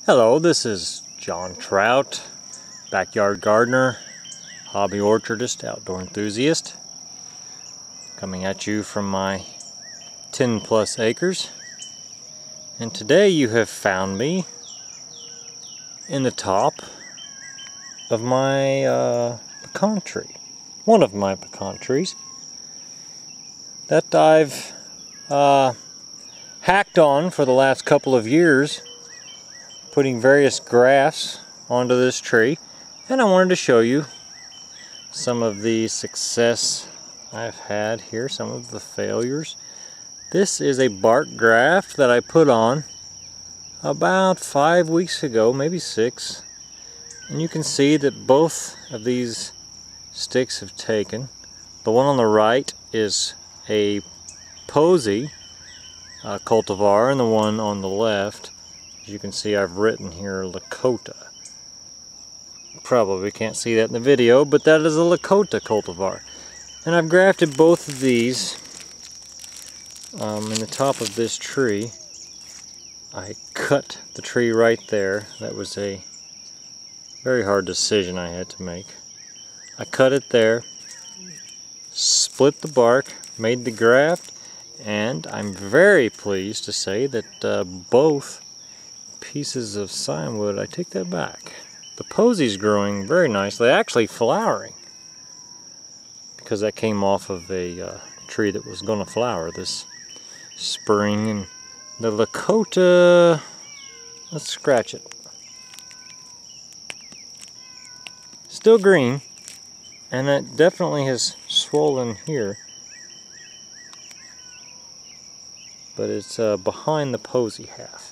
Hello, this is John Trout, backyard gardener, hobby orchardist, outdoor enthusiast, coming at you from my 10 plus acres. And today you have found me in the top of my pecan tree, one of my pecan trees that I've hacked on for the last couple of years, putting various grafts onto this tree, and I wanted to show you some of the success I've had here, some of the failures. This is a bark graft that I put on about 5 weeks ago, maybe 6, and you can see that both of these sticks have taken. The one on the right is a Posey cultivar, and the one on the left, as you can see, I've written here Lakota. Probably can't see that in the video, but that is a Lakota cultivar. And I've grafted both of these in the top of this tree. I cut the tree right there. That was a very hard decision I had to make. I cut it there, split the bark, made the graft, and I'm very pleased to say that both pieces of signwood, I take that back. The Posey's growing very nicely, actually flowering, because that came off of a tree that was going to flower this spring. And the Lakota, let's scratch it. Still green, and it definitely has swollen here, but it's behind the Posey half.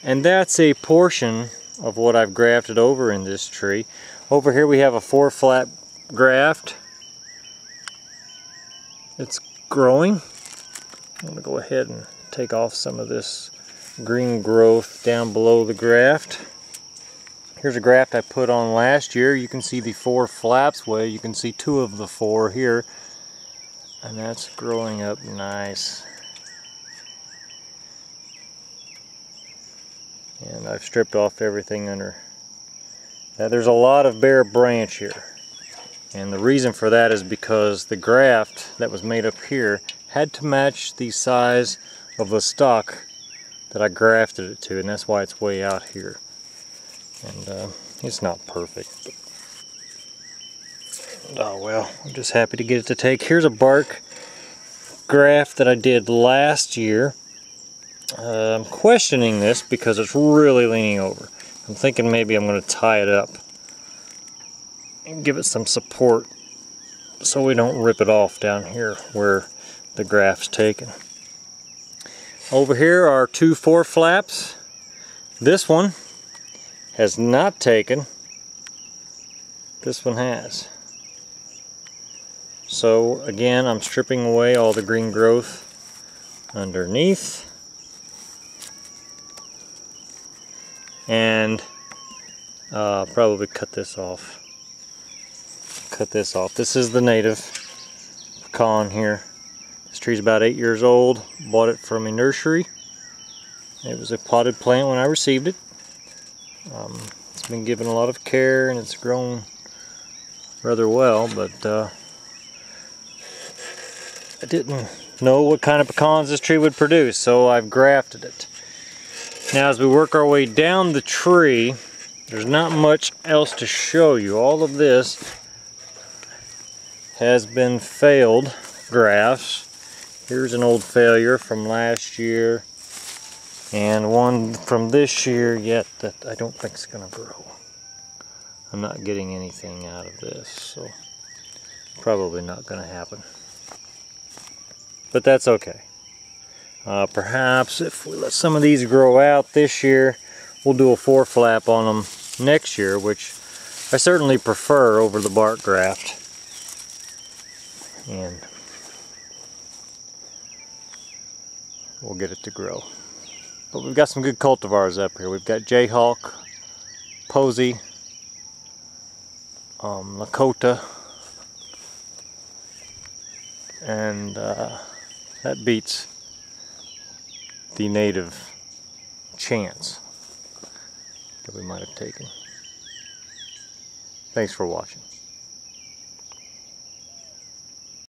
And that's a portion of what I've grafted over in this tree. Over here we have a 4-flap graft. It's growing. I'm going to go ahead and take off some of this green growth down below the graft. Here's a graft I put on last year. You can see the 4 flaps. Well, you can see 2 of the 4 here. And that's growing up nice. And I've stripped off everything under. Now, there's a lot of bare branch here. And the reason for that is because the graft that was made up here had to match the size of the stalk that I grafted it to, and that's why it's way out here. And it's not perfect, but oh well, I'm just happy to get it to take. Here's a bark graft that I did last year. I'm questioning this because it's really leaning over. I'm thinking maybe I'm going to tie it up and give it some support so we don't rip it off down here where the graft's taken. Over here are 2 4-flaps. This one has not taken. This one has. So again, I'm stripping away all the green growth underneath. And probably cut this off. This is the native pecan here. This tree's about 8 years old. Bought it from a nursery. It was a potted plant when I received it. It's been given a lot of care and it's grown rather well, but I didn't know what kind of pecans this tree would produce, so I've grafted it. Now, as we work our way down the tree, there's not much else to show you. All of this has been failed grafts. Here's an old failure from last year, and one from this year yet that I don't think is going to grow. I'm not getting anything out of this, so probably not going to happen. But that's okay. Perhaps if we let some of these grow out this year, we'll do a 4-flap on them next year, which I certainly prefer over the bark graft. And we'll get it to grow. But we've got some good cultivars up here. We've got Jayhawk, Posey, Lakota, and that beats the native Chance. that we might have taken. Thanks for watching.